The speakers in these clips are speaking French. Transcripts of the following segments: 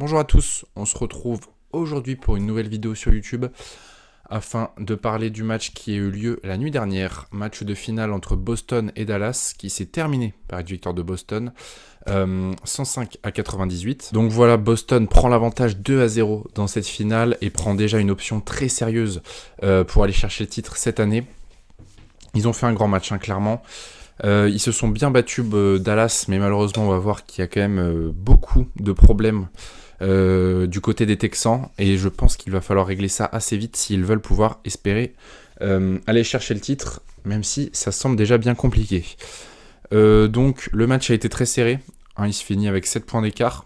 Bonjour à tous, on se retrouve aujourd'hui pour une nouvelle vidéo sur YouTube afin de parler du match qui a eu lieu la nuit dernière, match de finale entre Boston et Dallas qui s'est terminé par une victoire de Boston 105 à 98. Donc voilà, Boston prend l'avantage 2-0 dans cette finale et prend déjà une option très sérieuse pour aller chercher le titre cette année. Ils ont fait un grand match, clairement. Ils se sont bien battus Dallas, mais malheureusement on va voir qu'il y a quand même beaucoup de problèmes du côté des Texans, et je pense qu'il va falloir régler ça assez vite s'ils veulent pouvoir espérer aller chercher le titre, même si ça semble déjà bien compliqué. Donc le match a été très serré, il se finit avec 7 points d'écart,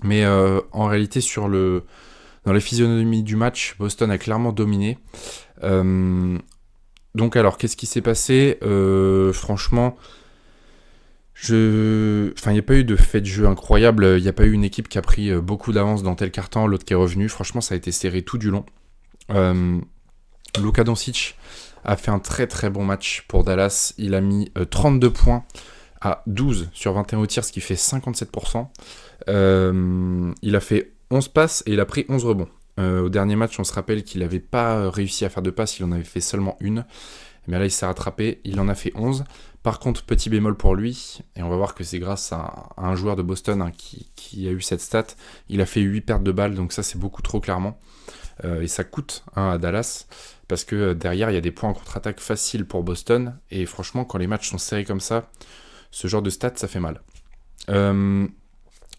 mais en réalité dans la physionomie du match, Boston a clairement dominé. Donc alors, qu'est-ce qui s'est passé ? Franchement, il n'y a pas eu de fait de jeu incroyable. Il n'y a pas eu une équipe qui a pris beaucoup d'avance dans tel quart-temps, l'autre qui est revenu. Franchement, ça a été serré tout du long. Luka Doncic a fait un très très bon match pour Dallas. Il a mis 32 points à 12 sur 21 au tir, ce qui fait 57%. Il a fait 11 passes et il a pris 11 rebonds. Au dernier match, on se rappelle qu'il n'avait pas réussi à faire de passes, il en avait fait seulement une. Mais là, il s'est rattrapé, il en a fait 11. Par contre, petit bémol pour lui, et on va voir que c'est grâce à un joueur de Boston qui a eu cette stat, il a fait 8 pertes de balles, donc ça c'est beaucoup trop clairement. Et ça coûte à Dallas, parce que derrière, il y a des points en contre-attaque faciles pour Boston, et franchement, quand les matchs sont serrés comme ça, ce genre de stats, ça fait mal.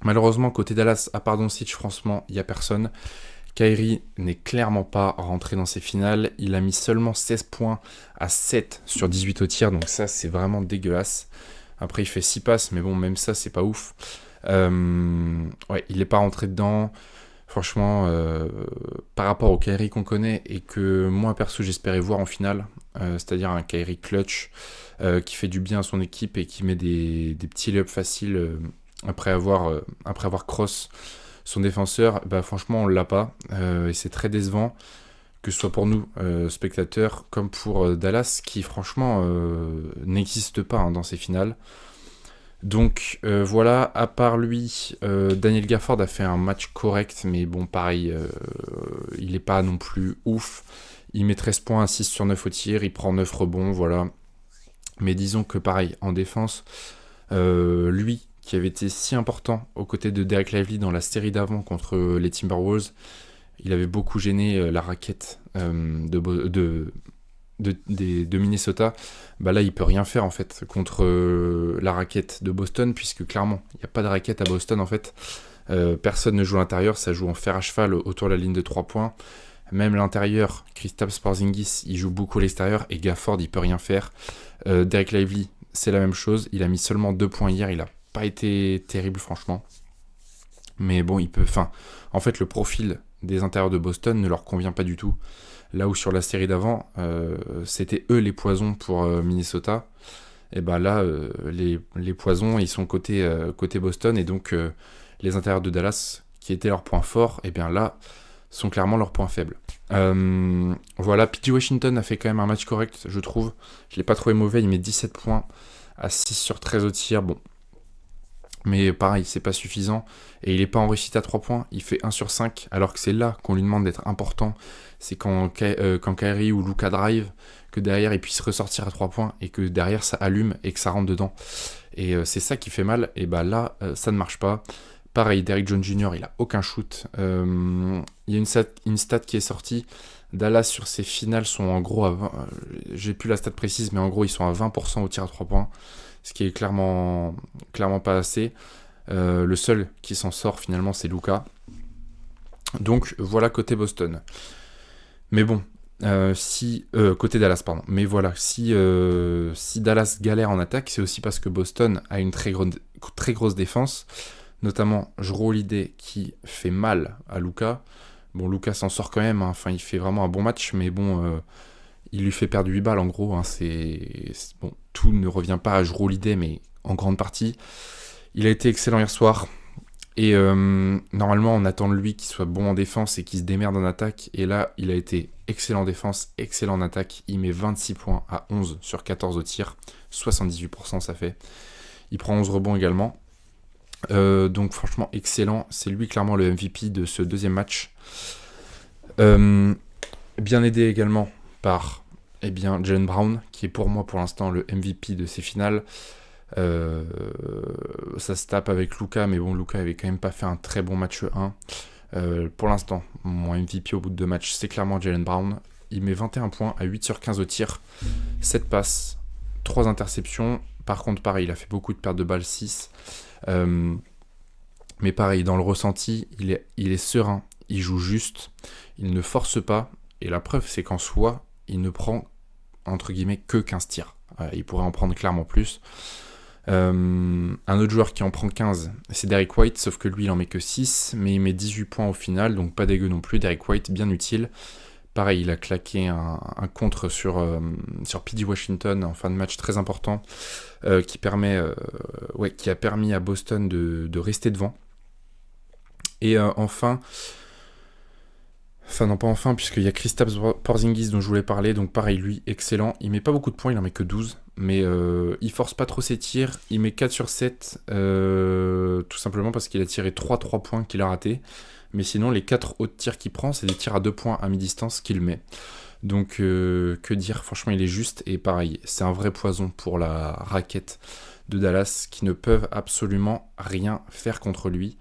Malheureusement, côté Dallas, à part Doncic, franchement, il n'y a personne. Kyrie n'est clairement pas rentré dans ces finales. Il a mis seulement 16 points à 7 sur 18 au tir, donc ça c'est vraiment dégueulasse. Après il fait 6 passes, mais bon, même ça c'est pas ouf. Il n'est pas rentré dedans. Franchement, par rapport au Kyrie qu'on connaît et que moi perso j'espérais voir en finale, c'est-à-dire un Kyrie clutch qui fait du bien à son équipe et qui met des petits lay-ups faciles après avoir cross son défenseur, franchement on l'a pas, et c'est très décevant, que ce soit pour nous spectateurs comme pour Dallas qui franchement n'existe pas dans ces finales. Donc voilà, à part lui, Daniel Gafford a fait un match correct, mais bon pareil, il n'est pas non plus ouf. Il met 13 points à 6 sur 9 au tir, il prend 9 rebonds, voilà. Mais disons que pareil, en défense, lui qui avait été si important aux côtés de Dereck Lively dans la série d'avant contre les Timberwolves, il avait beaucoup gêné la raquette de Minnesota. Là il peut rien faire en fait contre la raquette de Boston, puisque clairement il n'y a pas de raquette à Boston en fait. Personne ne joue à l'intérieur, ça joue en fer à cheval autour de la ligne de 3 points. Même l'intérieur, Kristaps Porzingis il joue beaucoup à l'extérieur, et Gafford il peut rien faire. Dereck Lively c'est la même chose, il a mis seulement 2 points hier, il a pas été terrible franchement, mais bon en fait le profil des intérieurs de Boston ne leur convient pas du tout, là où sur la série d'avant c'était eux les poisons pour Minnesota, et là les poisons ils sont côté Boston, et donc les intérieurs de Dallas qui étaient leur point fort, et là sont clairement leurs points faibles. Voilà, PJ Washington a fait quand même un match correct, je trouve. Je l'ai pas trouvé mauvais, il met 17 points à 6 sur 13 au tir, bon. Mais pareil, c'est pas suffisant. Et il est pas en réussite à 3 points, il fait 1 sur 5, alors que c'est là qu'on lui demande d'être important. C'est quand Kyrie ou Luka drive, que derrière il puisse ressortir à 3 points, et que derrière ça allume et que ça rentre dedans. Et c'est ça qui fait mal, et là, ça ne marche pas. Pareil, Derrick Jones Jr., il a aucun shoot. Il y a une stat qui est sortie. Dallas, sur ses finales, sont en gros à 20, j'ai plus la stat précise, mais en gros, ils sont à 20% au tir à 3 points. Ce qui est clairement pas assez. Le seul qui s'en sort finalement, c'est Luka. Donc voilà côté Boston. Mais bon, côté Dallas, pardon. Mais voilà, si Dallas galère en attaque, c'est aussi parce que Boston a une très grosse défense. Notamment Jrue Holiday qui fait mal à Luka. Bon, Luka s'en sort quand même, il fait vraiment un bon match, mais bon, il lui fait perdre 8 balles en gros. Bon, tout ne revient pas à Jrue Holiday, mais en grande partie. Il a été excellent hier soir, et normalement on attend de lui qu'il soit bon en défense et qu'il se démerde en attaque, et là il a été excellent en défense, excellent en attaque. Il met 26 points à 11 sur 14 au tir, 78% ça fait. Il prend 11 rebonds également. Donc franchement excellent, c'est lui clairement le MVP de ce deuxième match. Bien aidé également par Jaylen Brown, qui est pour moi pour l'instant le MVP de ces finales. Ça se tape avec Luka, mais bon, Luka avait quand même pas fait un très bon match 1. Pour l'instant, mon MVP au bout de 2 matchs, c'est clairement Jaylen Brown. Il met 21 points à 8 sur 15 au tir, 7 passes, 3 interceptions. Par contre, pareil, il a fait beaucoup de pertes de balles, 6. Mais pareil, dans le ressenti, il est serein, il joue juste, il ne force pas. Et la preuve, c'est qu'en soi, il ne prend, entre guillemets, que 15 tirs. Il pourrait en prendre clairement plus. Un autre joueur qui en prend 15, c'est Derrick White, sauf que lui, il en met que 6, mais il met 18 points au final, donc pas dégueu non plus. Derrick White, bien utile. Pareil, il a claqué un contre sur P.J. Washington en fin de match très important, qui a permis à Boston de rester devant. Et enfin, non pas enfin, puisqu'il y a Kristaps Porzingis dont je voulais parler, donc pareil, lui, excellent. Il met pas beaucoup de points, il en met que 12, mais il force pas trop ses tirs, il met 4 sur 7, tout simplement parce qu'il a tiré 3 points qu'il a ratés. Mais sinon, les 4 autres tirs qu'il prend, c'est des tirs à 2 points à mi-distance qu'il met. Donc, que dire, franchement, il est juste. Et pareil, c'est un vrai poison pour la raquette de Dallas, qui ne peuvent absolument rien faire contre lui.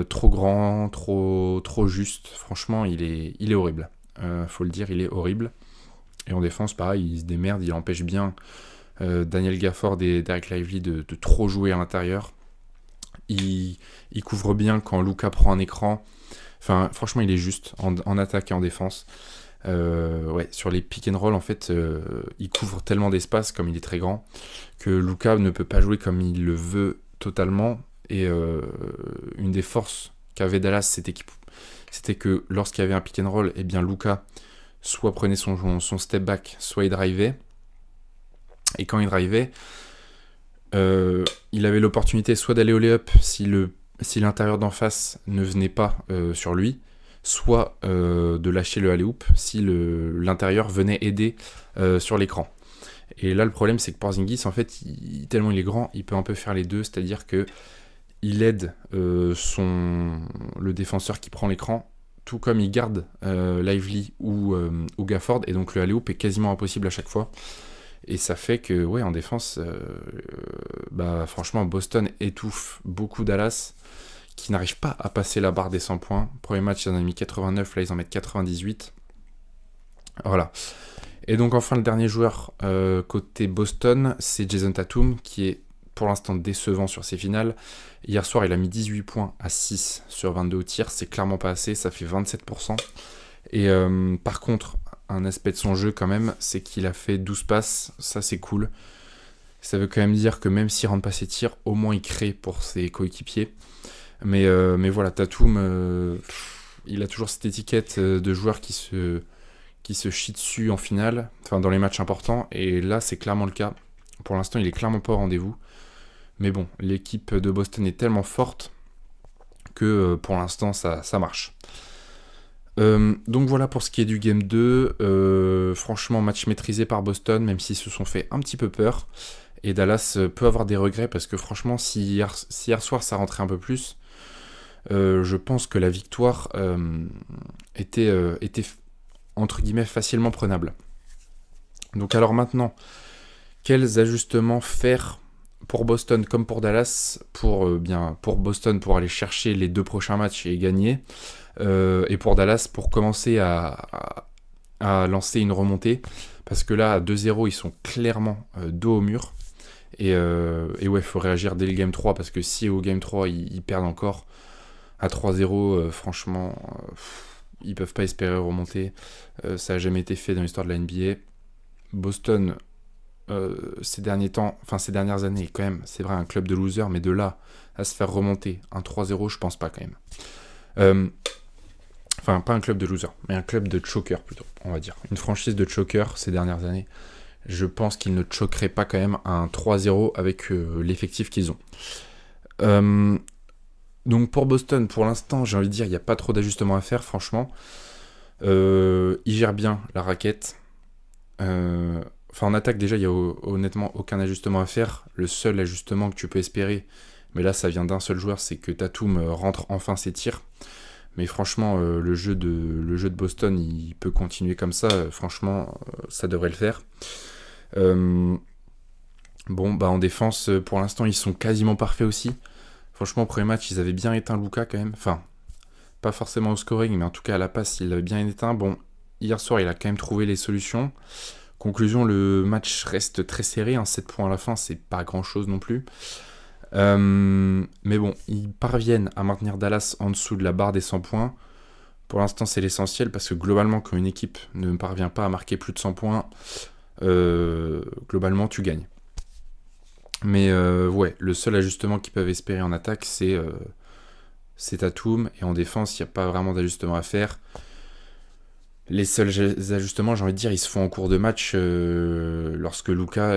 Trop grand, trop juste. Franchement, il est horrible. Faut le dire, il est horrible. Et en défense, pareil, il se démerde, il empêche bien Daniel Gafford et Derek Lively de trop jouer à l'intérieur. Il couvre bien quand Luka prend un écran. Enfin, franchement, il est juste en attaque et en défense. Sur les pick and roll, en fait, il couvre tellement d'espace, comme il est très grand, que Luka ne peut pas jouer comme il le veut totalement. Et une des forces qu'avait Dallas, c'était que lorsqu'il y avait un pick and roll, eh bien Luka soit prenait son step back, soit il drivait. Et quand il drivait, il avait l'opportunité soit d'aller au lay-up si l'intérieur d'en face ne venait pas sur lui, soit de lâcher le alley-oop si l'intérieur venait aider sur l'écran. Et là, le problème, c'est que Porzingis, en fait, tellement il est grand, il peut un peu faire les deux, c'est-à-dire que il aide le défenseur qui prend l'écran, tout comme il garde Lively ou Gafford, et donc le alley-oop est quasiment impossible à chaque fois. Et ça fait que, en défense, franchement, Boston étouffe beaucoup Dallas, qui n'arrive pas à passer la barre des 100 points. Premier match, ils en ont mis 89, là, ils en mettent 98. Voilà. Et donc, enfin, le dernier joueur côté Boston, c'est Jason Tatum, qui est pour l'instant décevant sur ses finales. Hier soir, il a mis 18 points à 6 sur 22 au tir. C'est clairement pas assez, ça fait 27%. Et par contre, un aspect de son jeu quand même, c'est qu'il a fait 12 passes, ça c'est cool. Ça veut quand même dire que même s'il rentre pas ses tirs, au moins il crée pour ses coéquipiers. Mais voilà, Tatum, il a toujours cette étiquette de joueur qui se chie dessus en finale, enfin dans les matchs importants, et là c'est clairement le cas. Pour l'instant, il est clairement pas au rendez-vous. Mais bon, l'équipe de Boston est tellement forte que pour l'instant ça marche. Donc voilà pour ce qui est du Game 2. Franchement, match maîtrisé par Boston, même s'ils se sont fait un petit peu peur. Et Dallas peut avoir des regrets parce que franchement, si hier soir ça rentrait un peu plus, je pense que la victoire était entre guillemets facilement prenable. Donc alors maintenant, quels ajustements faire pour Boston comme pour Dallas pour Boston pour aller chercher les 2 prochains matchs et gagner, et pour Dallas pour commencer à lancer une remontée, parce que là à 2-0 ils sont clairement dos au mur, et faut réagir dès le game 3, parce que si au game 3 ils perdent encore à 3-0, franchement ils peuvent pas espérer remonter. Ça a jamais été fait dans l'histoire de la NBA. Boston ces dernières années, quand même, c'est vrai, un club de losers, mais de là à se faire remonter un 3-0, je pense pas quand même. Pas un club de losers, mais un club de chokers plutôt, on va dire. Une franchise de chokers ces dernières années. Je pense qu'ils ne choqueraient pas quand même un 3-0 avec l'effectif qu'ils ont. Donc pour Boston, pour l'instant, j'ai envie de dire, il n'y a pas trop d'ajustements à faire, franchement. Ils gèrent bien la raquette. En attaque, déjà, il n'y a honnêtement aucun ajustement à faire. Le seul ajustement que tu peux espérer, Mais là, ça vient d'un seul joueur, c'est que Tatum rentre enfin ses tirs. Mais franchement, le jeu de Boston, il peut continuer comme ça. Franchement, ça devrait le faire. Bon, bah en défense, pour l'instant, ils sont quasiment parfaits aussi. Franchement, au premier match, ils avaient bien éteint Luka quand même. Enfin, pas forcément au scoring, mais en tout cas à la passe, il l'avait bien éteint. Bon, hier soir, il a quand même trouvé les solutions. Conclusion, le match reste très serré. 7 points à la fin, c'est pas grand-chose non plus. Mais bon, ils parviennent à maintenir Dallas en dessous de la barre des 100 points. Pour l'instant, c'est l'essentiel parce que globalement, quand une équipe ne parvient pas à marquer plus de 100 points, globalement, tu gagnes. Mais ouais, le seul ajustement qu'ils peuvent espérer en attaque, c'est Tatum. Et en défense, il n'y a pas vraiment d'ajustement à faire. Les seuls ajustements, j'ai envie de dire, ils se font en cours de match. Lorsque Luka,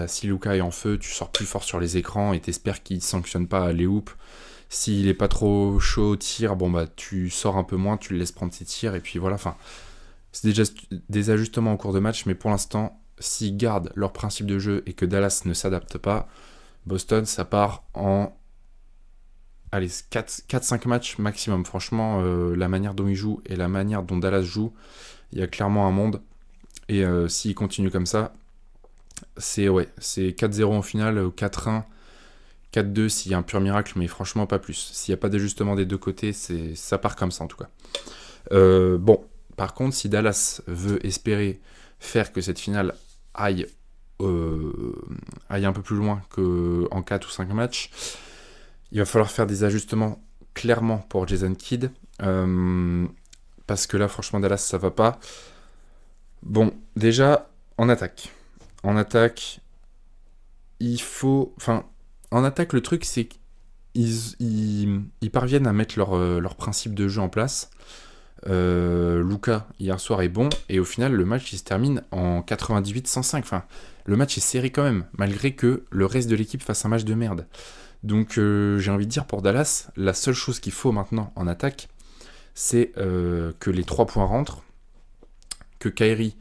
si Luka est en feu, tu sors plus fort sur les écrans et t'espères qu'il ne sanctionne pas les hoops. S'il est pas trop chaud au tir, bon bah tu sors un peu moins, tu le laisses prendre ses tirs et puis voilà. Enfin, c'est déjà des ajustements en cours de match, mais pour l'instant, s'ils gardent leur principe de jeu et que Dallas ne s'adapte pas, Boston, ça part en 4-5 matchs maximum. Franchement, la manière dont ils jouent et la manière dont Dallas joue, il y a clairement un monde. Et s'ils continuent comme ça, c'est 4-0 en finale, 4-1, 4-2 s'il y a un pur miracle, mais franchement pas plus. S'il n'y a pas d'ajustement des deux côtés, ça part comme ça en tout cas. Bon, par contre, si Dallas veut espérer faire que cette finale aille un peu plus loin qu'en 4 ou 5 matchs, il va falloir faire des ajustements clairement pour Jason Kidd. Parce que là, franchement, Dallas, ça va pas. Bon, déjà, en attaque. En attaque, il faut... Enfin, en attaque, le truc, c'est qu'ils parviennent à mettre leur principe de jeu en place. Luka, hier soir, est bon. Et au final, le match, il se termine en 98-105. Enfin, le match est serré quand même, malgré que le reste de l'équipe fasse un match de merde. Donc j'ai envie de dire pour Dallas, la seule chose qu'il faut maintenant en attaque, c'est que les 3 points rentrent, que Kyrie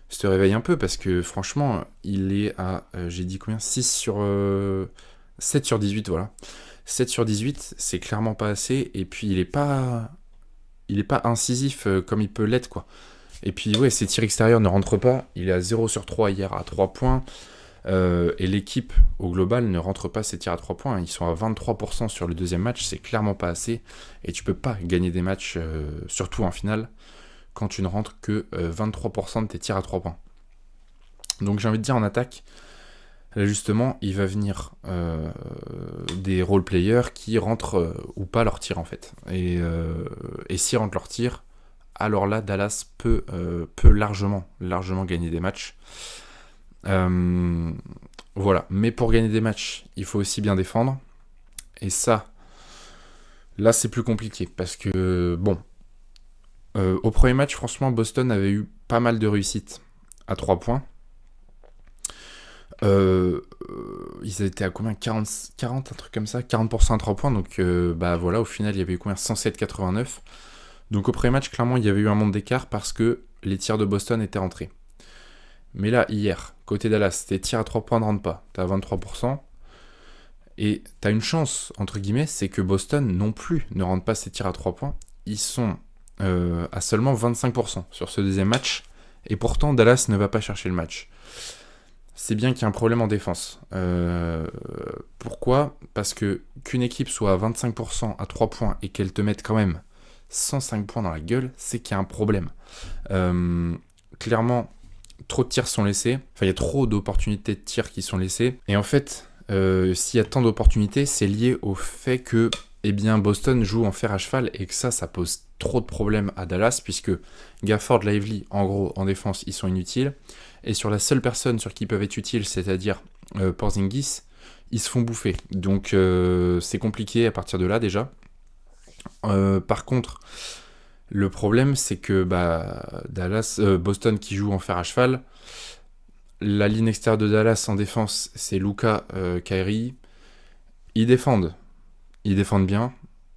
se réveille un peu, parce que franchement, il est à, j'ai dit combien 7 sur 18, voilà. 7 sur 18, c'est clairement pas assez, et puis il est pas incisif comme il peut l'être, quoi. Et puis ouais, ses tirs extérieurs ne rentrent pas, il est à 0 sur 3 hier à 3 points, et l'équipe au global ne rentre pas ses tirs à 3 points. Ils sont à 23% sur le deuxième match, c'est clairement pas assez. Et tu peux pas gagner des matchs, surtout en finale, quand tu ne rentres que 23% de tes tirs à 3 points. Donc j'ai envie de dire en attaque, l'ajustement, il va venir des role players qui rentrent ou pas leurs tirs en fait. Et s'ils rentrent leurs tirs, alors là, Dallas peut largement gagner des matchs. Voilà, mais pour gagner des matchs, il faut aussi bien défendre. Et ça, là c'est plus compliqué parce que bon, au premier match, franchement, Boston avait eu pas mal de réussites à 3 points. Ils étaient à combien 40, un truc comme ça, 40% à 3 points. Donc voilà, au final, il y avait eu combien 107-89. Donc au premier match, clairement, il y avait eu un monde d'écart parce que les tirs de Boston étaient rentrés. Mais là, hier, côté Dallas, tes tirs à 3 points ne rentrent pas. T'as 23%. Et t'as une chance, entre guillemets, c'est que Boston non plus ne rentre pas ses tirs à 3 points. Ils sont à seulement 25% sur ce deuxième match. Et pourtant, Dallas ne va pas chercher le match. C'est bien qu'il y a un problème en défense. Pourquoi ? Parce que qu'une équipe soit à 25% à 3 points et qu'elle te mette quand même 105 points dans la gueule, c'est qu'il y a un problème. Clairement, trop de tirs sont laissés. Enfin, il y a trop d'opportunités de tirs qui sont laissées. Et en fait, s'il y a tant d'opportunités, c'est lié au fait que Boston joue en fer à cheval et que ça pose trop de problèmes à Dallas, puisque Gafford, Lively, en gros, en défense, ils sont inutiles. Et sur la seule personne sur qui ils peuvent être utiles, c'est-à-dire Porzingis, ils se font bouffer. Donc c'est compliqué à partir de là déjà. Par contre, le problème, c'est que Boston qui joue en fer à cheval, la ligne extérieure de Dallas en défense, c'est Luka, Kyrie. Ils défendent bien,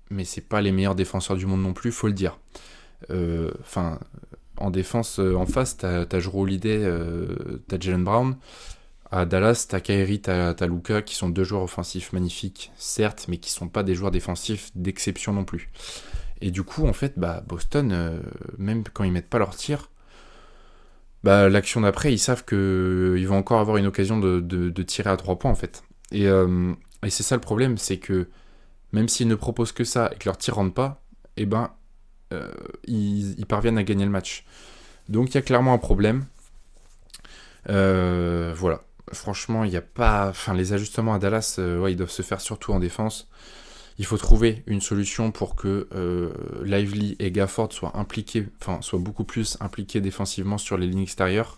mais c'est pas les meilleurs défenseurs du monde non plus, faut le dire. En défense, en face, t'as Jrue Holiday, t'as Jaylen Brown. À Dallas, t'as Kyrie, t'as Luka, qui sont deux joueurs offensifs magnifiques, certes, mais qui sont pas des joueurs défensifs d'exception non plus. Et du coup, en fait, Boston, même quand ils mettent pas leur tir, l'action d'après, ils savent qu'ils vont encore avoir une occasion de tirer à 3 points, en fait. Et c'est ça le problème, c'est que même s'ils ne proposent que ça et que leur tir rentre pas, ils parviennent à gagner le match. Donc il y a clairement un problème. Voilà. Franchement, il n'y a pas. Enfin, les ajustements à Dallas, ils doivent se faire surtout en défense. Il faut trouver une solution pour que Lively et Gafford soient beaucoup plus impliqués défensivement sur les lignes extérieures.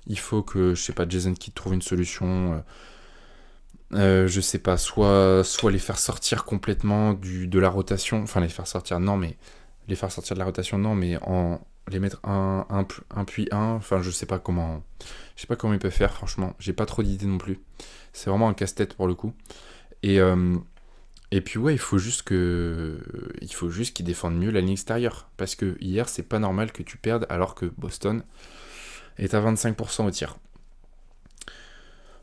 Il faut que, je sais pas, Jason Kidd trouve une solution. Je sais pas, soit les faire sortir complètement de la rotation. Enfin, les faire sortir, non, mais les faire sortir de la rotation, non, mais les mettre un puis un. Enfin, je sais pas comment ils peuvent faire, franchement. J'ai pas trop d'idées non plus. C'est vraiment un casse-tête pour le coup. Et puis ouais, il faut juste qu'ils défendent mieux la ligne extérieure. Parce que hier, c'est pas normal que tu perdes alors que Boston est à 25% au tir.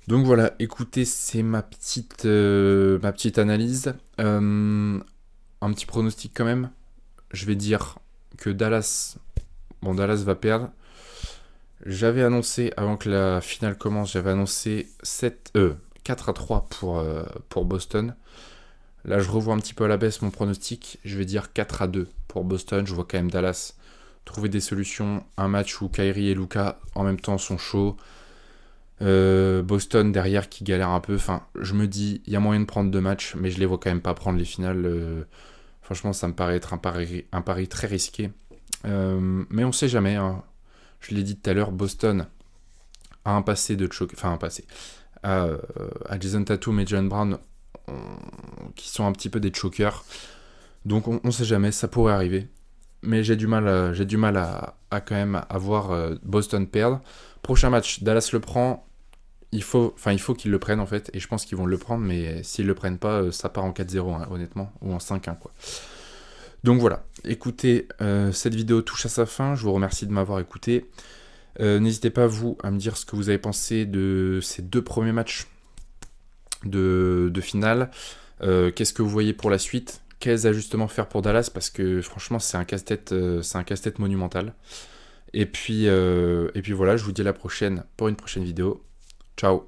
Donc voilà, écoutez, c'est ma petite analyse. Un petit pronostic quand même. Je vais dire que Dallas va perdre. J'avais annoncé, avant que la finale commence, 4-3 pour Boston. Là, je revois un petit peu à la baisse mon pronostic. Je vais dire 4-2 pour Boston. Je vois quand même Dallas trouver des solutions. Un match où Kyrie et Luka en même temps sont chauds. Boston derrière qui galère un peu. Enfin, je me dis, il y a moyen de prendre 2 matchs, mais je les vois quand même pas prendre les finales. Franchement, ça me paraît être un pari très risqué. Mais on sait jamais. Hein. Je l'ai dit tout à l'heure, Boston a un passé de choc. Enfin, un passé. À Jason Tatum et Jaylen Brown qui sont un petit peu des chokers. Donc on sait jamais, ça pourrait arriver. Mais j'ai du mal à quand même à voir Boston perdre. Prochain match, Dallas le prend. Il faut qu'ils le prennent en fait. Et je pense qu'ils vont le prendre. Mais s'ils le prennent pas, ça part en 4-0 hein, honnêtement. Ou en 5-1 quoi. Donc voilà. Écoutez, cette vidéo touche à sa fin. Je vous remercie de m'avoir écouté. N'hésitez pas vous à me dire ce que vous avez pensé de ces 2 premiers matchs de finale. Qu'est-ce que vous voyez pour la suite? Quels ajustements faire pour Dallas? Parce que franchement, c'est un casse-tête monumental. Et puis voilà, je vous dis à la prochaine pour une prochaine vidéo. Ciao!